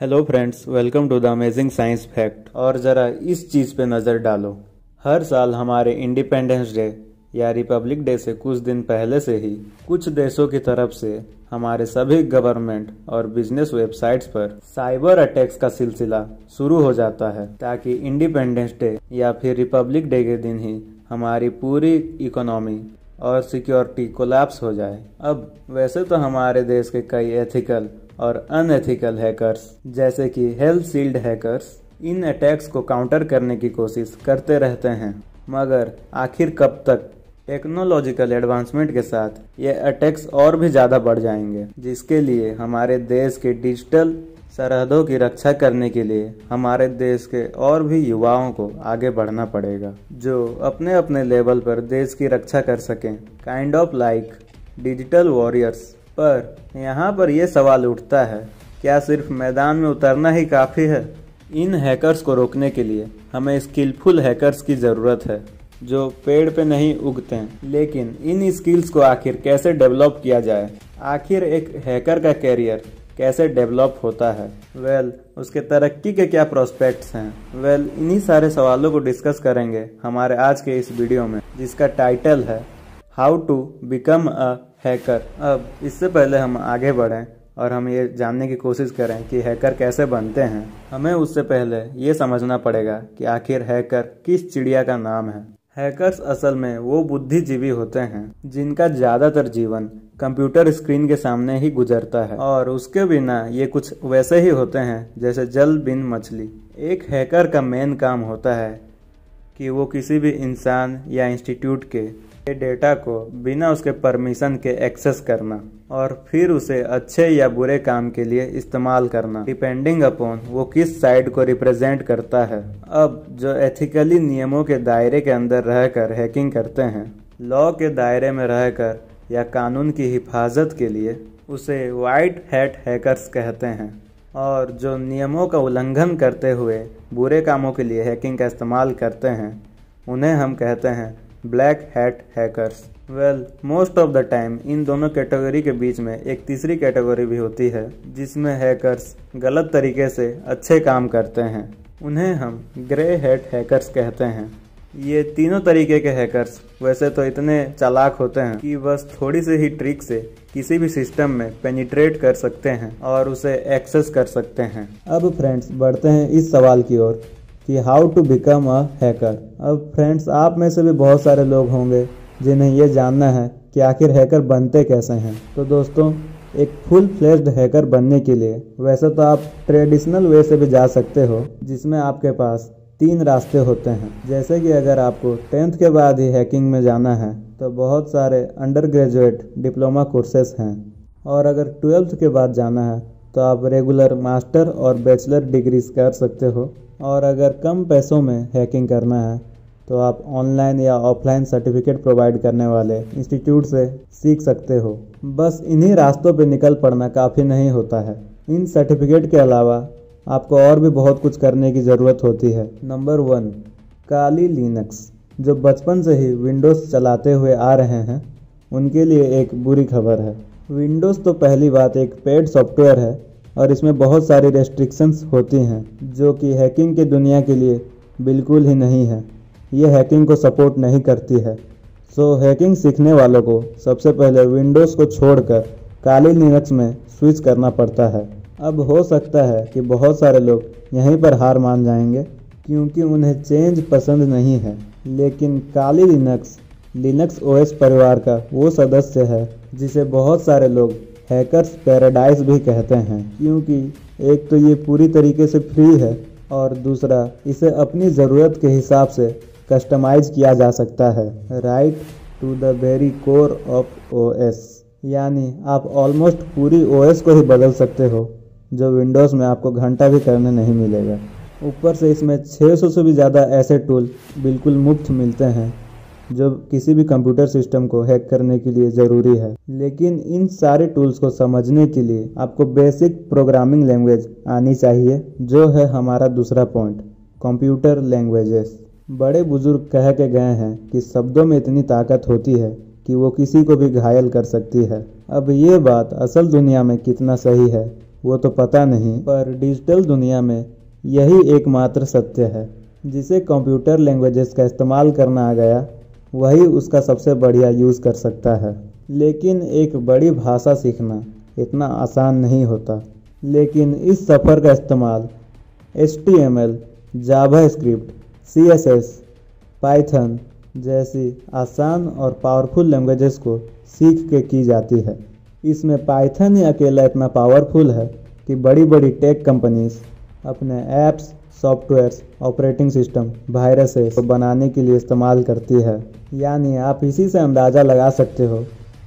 Hello friends, welcome to the amazing science fact. और ज़रा इस चीज़ पे नज़र डालो। हर साल हमारे इंडिपेंडेंस डे या रिपब्लिक डे से कुछ दिन पहले से ही कुछ देशों की तरफ से हमारे सभी गवर्नमेंट और बिजनेस वेबसाइट्स पर साइबर अटैक्स का सिलसिला शुरू हो जाता है, ताकि इंडिपेंडेंस डे या फिर रिपब्लिक डे के दिन ही हमारी पूरी इकोनॉमी और सिक्योरिटी कोलैप्स हो जाए। अब वैसे तो हमारे देश के कई एथिकल और अनएथिकल हैकर्स जैसे कि हेल्थ शील्ड हैकर्स इन अटैक्स को काउंटर करने की कोशिश करते रहते हैं, मगर आखिर कब तक टेक्नोलॉजिकल एडवांसमेंट के साथ ये अटैक्स और भी ज़्यादा बढ़ जाएंगे, जिसके लिए हमारे देश के डिजिटल सरहदों की रक्षा करने के लिए हमारे देश के और भी युवाओं को आगे बढ़ना पड़ेगा, जो अपने अपने लेवल पर देश की रक्षा कर सकें, kind of like digital warriors. पर यहाँ पर यह सवाल उठता है, क्या सिर्फ मैदान में उतरना ही काफ़ी है? इन हैकर्स को रोकने के लिए हमें स्किलफुल हैकर्स की ज़रूरत है, जो पेड़ पे नहीं उगते हैं। लेकिन इन स्किल्स को आखिर कैसे डेवलप किया जाए? आखिर एक हैकर का कैरियर कैसे डेवलप होता है? उसके तरक्की के क्या प्रोस्पेक्ट्स हैं? इन्हीं सारे सवालों को डिस्कस करेंगे हमारे आज के इस वीडियो में, जिसका टाइटल है how to become a hacker. अब इससे पहले हम आगे बढ़ें और हम ये जानने की कोशिश करें कि हैकर कैसे बनते हैं, हमें उससे पहले ये समझना पड़ेगा कि आखिर हैकर किस चिड़िया का नाम है। हैकर्स असल में वो बुद्धिजीवी होते हैं जिनका ज़्यादातर जीवन कंप्यूटर स्क्रीन के सामने ही गुजरता है, और उसके बिना ये कुछ वैसे ही होते हैं जैसे जल बिन मछली। एक हैकर का मेन काम होता है कि वो किसी भी इंसान या इंस्टीट्यूट के डेटा को बिना उसके परमिशन के एक्सेस करना और फिर उसे अच्छे या बुरे काम के लिए इस्तेमाल करना, डिपेंडिंग अपॉन वो किस साइड को रिप्रेजेंट करता है। अब जो एथिकली नियमों के दायरे के अंदर रहकर हैकिंग करते हैं, लॉ के दायरे में रहकर या कानून की हिफाजत के लिए, उसे वाइट हैट हैकर्स कहते हैं। और जो नियमों का उल्लंघन करते हुए बुरे कामों के लिए हैकिंग का इस्तेमाल करते हैं, उन्हें हम कहते हैं black hat hackers. Most of the time in दोनों कैटेगरी के बीच में एक तीसरी कैटेगरी भी होती है, जिसमें हैकर्स गलत तरीके से अच्छे काम करते हैं। उन्हें हम ग्रे हैट हैकर्स कहते हैं। ये तीनों तरीके के हैकर्स वैसे तो इतने चालाक होते हैं कि बस थोड़ी सी ही ट्रिक से किसी भी सिस्टम में पेनिट्रेट कर सकते हैं और उसे एक्सेस कर सकते हैं। अब फ्रेंड्स, बढ़ते हैं इस सवाल की ओर कि how to become a hacker. अब फ्रेंड्स, आप में से भी बहुत सारे लोग होंगे जिन्हें ये जानना है कि आखिर हैकर बनते कैसे हैं। तो दोस्तों, एक फुल फ्लेज्ड हैकर बनने के लिए वैसे तो आप ट्रेडिशनल वे से भी जा सकते हो, जिसमें आपके पास 3 रास्ते होते हैं। जैसे कि अगर आपको 10th के बाद ही हैकिंग में जाना है तो बहुत सारे अंडर ग्रेजुएट डिप्लोमा कोर्सेस हैं, और अगर 12th के बाद जाना है तो आप रेगुलर मास्टर और बैचलर डिग्रीज कर सकते हो, और अगर कम पैसों में हैकिंग करना है तो आप ऑनलाइन या ऑफलाइन सर्टिफिकेट प्रोवाइड करने वाले इंस्टीट्यूट से सीख सकते हो। बस इन्हीं रास्तों पे निकल पड़ना काफ़ी नहीं होता है। इन सर्टिफिकेट के अलावा आपको और भी बहुत कुछ करने की ज़रूरत होती है। नंबर 1, काली लिनक्स। जो बचपन से ही विंडोज़ चलाते हुए आ रहे हैं, उनके लिए एक बुरी खबर है। विंडोज़ तो पहली बात एक पेड सॉफ्टवेयर है, और इसमें बहुत सारी रेस्ट्रिक्शंस होती हैं जो कि हैकिंग की दुनिया के लिए बिल्कुल ही नहीं है। ये हैकिंग को सपोर्ट नहीं करती है। सो हैकिंग सीखने वालों को सबसे पहले विंडोज़ को छोड़कर काली लिनक्स में स्विच करना पड़ता है। अब हो सकता है कि बहुत सारे लोग यहीं पर हार मान जाएंगे, क्योंकि उन्हें चेंज पसंद नहीं है। लेकिन काली लिनक्स ओएस परिवार का वो सदस्य है जिसे बहुत सारे लोग हैकर्स पैराडाइज भी कहते हैं, क्योंकि एक तो ये पूरी तरीके से फ्री है, और दूसरा इसे अपनी ज़रूरत के हिसाब से कस्टमाइज किया जा सकता है, right to the very core of OS. यानी आप ऑलमोस्ट पूरी ओएस को ही बदल सकते हो, जो विंडोज़ में आपको घंटा भी करने नहीं मिलेगा। ऊपर से इसमें 600 से भी ज़्यादा ऐसे टूल बिल्कुल मुफ्त मिलते हैं, जो किसी भी कंप्यूटर सिस्टम को हैक करने के लिए ज़रूरी है। लेकिन इन सारे टूल्स को समझने के लिए आपको बेसिक प्रोग्रामिंग लैंग्वेज आनी चाहिए, जो है हमारा दूसरा पॉइंट, कंप्यूटर लैंग्वेजेस। बड़े बुजुर्ग कह के गए हैं कि शब्दों में इतनी ताकत होती है कि वो किसी को भी घायल कर सकती है। अब ये बात असल दुनिया में कितना सही है, वो तो पता नहीं, पर डिजिटल दुनिया में यही एकमात्र सत्य है। जिसे कंप्यूटर लैंग्वेजेस का इस्तेमाल करना आ गया वही उसका सबसे बढ़िया यूज़ कर सकता है। लेकिन एक बड़ी भाषा सीखना इतना आसान नहीं होता। लेकिन इस सफ़र का इस्तेमाल HTML, जावास्क्रिप्ट, CSS, पाइथन जैसी आसान और पावरफुल लैंग्वेजेस को सीख के की जाती है। इसमें पाइथन ही अकेला इतना पावरफुल है कि बड़ी बड़ी टेक कंपनीज अपने apps, softwares, operating system, viruses को बनाने के लिए इस्तेमाल करती है। यानी आप इसी से अंदाज़ा लगा सकते हो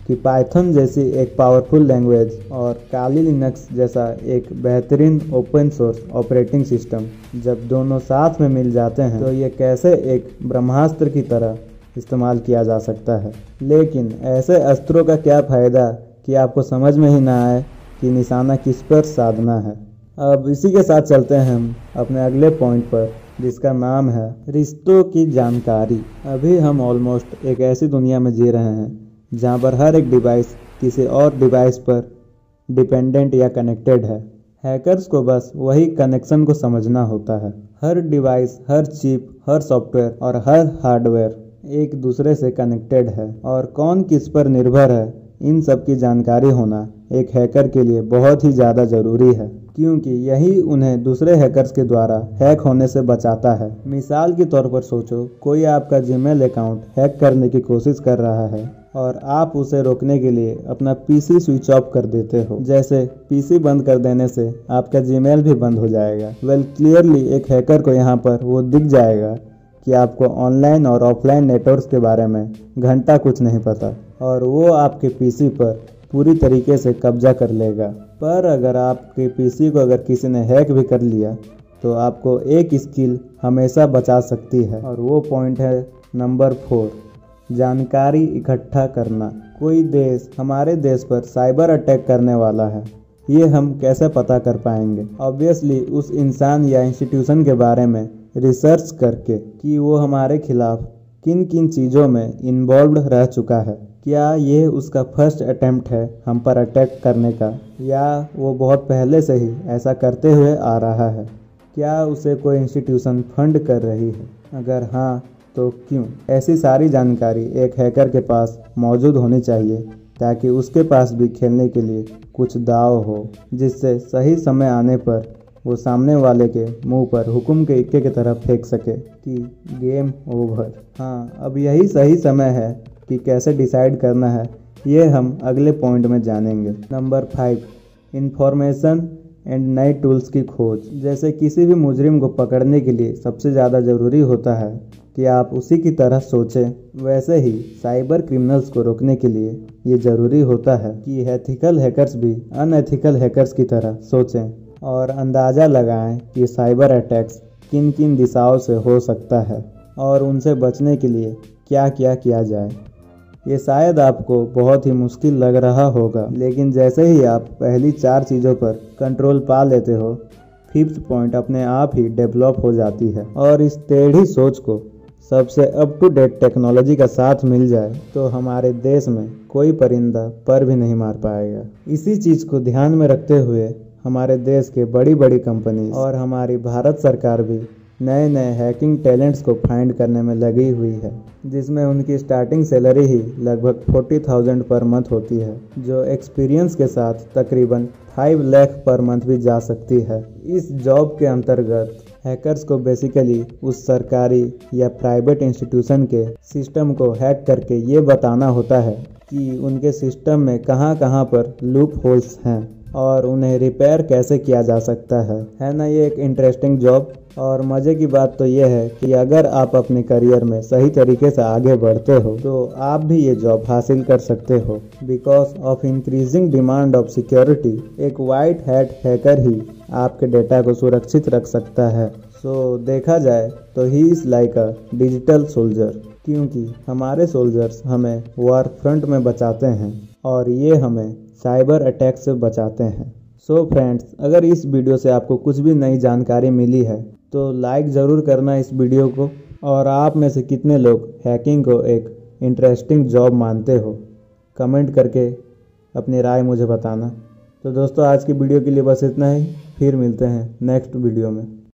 कि पाइथन जैसी एक पावरफुल लैंग्वेज और काली लिनक्स जैसा एक बेहतरीन ओपन सोर्स ऑपरेटिंग सिस्टम जब दोनों साथ में मिल जाते हैं तो ये कैसे एक ब्रह्मास्त्र की तरह इस्तेमाल किया जा सकता है। लेकिन ऐसे अस्त्रों का क्या फ़ायदा कि आपको समझ में ही ना आए कि निशाना किस पर साधना है। अब इसी के साथ चलते हैं हम अपने अगले पॉइंट पर, जिसका नाम है रिश्तों की जानकारी। अभी हम ऑलमोस्ट एक ऐसी दुनिया में जी रहे हैं जहाँ पर हर एक डिवाइस किसी और डिवाइस पर डिपेंडेंट या कनेक्टेड है। हैकर्स को बस वही कनेक्शन को समझना होता है। हर डिवाइस, हर चिप, हर सॉफ्टवेयर और हर हार्डवेयर एक दूसरे से कनेक्टेड है और कौन किस पर निर्भर है इन सब की जानकारी होना एक हैकर के लिए बहुत ही ज़्यादा ज़रूरी है, क्योंकि यही उन्हें दूसरे हैकर्स के द्वारा हैक होने से बचाता है। मिसाल के तौर पर सोचो, कोई आपका जीमेल अकाउंट हैक करने की कोशिश कर रहा है और आप उसे रोकने के लिए अपना PC स्विच ऑफ कर देते हो। जैसे PC बंद कर देने से आपका जीमेल भी बंद हो जाएगा। क्लियरली एक हैकर को यहाँ पर वो दिख जाएगा कि आपको ऑनलाइन और ऑफलाइन नेटवर्क के बारे में घंटा कुछ नहीं पता और वो आपके PC पर पूरी तरीके से कब्जा कर लेगा। पर अगर आपके PC को अगर किसी ने हैक भी कर लिया तो आपको एक स्किल हमेशा बचा सकती है और वो पॉइंट है नंबर 4, जानकारी इकट्ठा करना। कोई देश हमारे देश पर साइबर अटैक करने वाला है, ये हम कैसे पता कर पाएंगे? ऑब्वियसली उस इंसान या इंस्टीट्यूशन के बारे में रिसर्च करके कि वो हमारे खिलाफ किन किन चीज़ों में इन्वॉल्व रह चुका है। क्या ये उसका फर्स्ट अटेम्प्ट है हम पर अटैक करने का, या वो बहुत पहले से ही ऐसा करते हुए आ रहा है? क्या उसे कोई इंस्टीट्यूशन फंड कर रही है? अगर हाँ तो क्यों? ऐसी सारी जानकारी एक हैकर के पास मौजूद होनी चाहिए ताकि उसके पास भी खेलने के लिए कुछ दाव हो, जिससे सही समय आने पर वो सामने वाले के मुंह पर हुक्म के इक्के की तरफ फेंक सके कि गेम ओवर। हाँ, अब यही सही समय है कि कैसे डिसाइड करना है, ये हम अगले पॉइंट में जानेंगे। नंबर 5, इंफॉर्मेशन एंड नए टूल्स की खोज। जैसे किसी भी मुजरिम को पकड़ने के लिए सबसे ज़्यादा ज़रूरी होता है कि आप उसी की तरह सोचें, वैसे ही साइबर क्रिमिनल्स को रोकने के लिए ये ज़रूरी होता है कि एथिकल हैकर्स भी अनएथिकल हैकर्स की तरह सोचें और अंदाज़ा लगाएं कि साइबर अटैक्स किन किन दिशाओं से हो सकता है और उनसे बचने के लिए क्या क्या किया जाए। ये शायद आपको बहुत ही मुश्किल लग रहा होगा, लेकिन जैसे ही आप पहली 4 चीज़ों पर कंट्रोल पा लेते हो, 5th पॉइंट अपने आप ही डेवलप हो जाती है। और इस टेढ़ी सोच को सबसे अप टू डेट टेक्नोलॉजी का साथ मिल जाए तो हमारे देश में कोई परिंदा पर भी नहीं मार पाएगा। इसी चीज़ को ध्यान में रखते हुए हमारे देश के बड़ी बड़ी कंपनी और हमारी भारत सरकार भी नए नए हैकिंग टैलेंट्स को फाइंड करने में लगी हुई है, जिसमें उनकी स्टार्टिंग सैलरी ही लगभग 40,000 पर मंथ होती है, जो एक्सपीरियंस के साथ तकरीबन 5 लाख पर मंथ भी जा सकती है। इस जॉब के अंतर्गत हैकर्स को बेसिकली उस सरकारी या प्राइवेट इंस्टीट्यूशन के सिस्टम को हैक करके ये बताना होता है कि उनके सिस्टम में कहाँ कहाँ पर लूप होल्स हैं और उन्हें रिपेयर कैसे किया जा सकता है ना। ये एक इंटरेस्टिंग जॉब। और मज़े की बात तो ये है कि अगर आप अपने करियर में सही तरीके से आगे बढ़ते हो तो आप भी ये जॉब हासिल कर सकते हो। Because of increasing demand of security, एक वाइट हैट हैकर ही आपके डेटा को सुरक्षित रख सकता है। सो देखा जाए तो he is like a digital soldier, क्योंकि हमारे सोल्जर्स हमें वॉर फ्रंट में बचाते हैं और ये हमें साइबर अटैक से बचाते हैं। सो फ्रेंड्स, अगर इस वीडियो से आपको कुछ भी नई जानकारी मिली है तो लाइक ज़रूर करना इस वीडियो को। और आप में से कितने लोग हैकिंग को एक इंटरेस्टिंग जॉब मानते हो, कमेंट करके अपनी राय मुझे बताना। तो दोस्तों आज की वीडियो के लिए बस इतना ही, फिर मिलते हैं नेक्स्ट वीडियो में।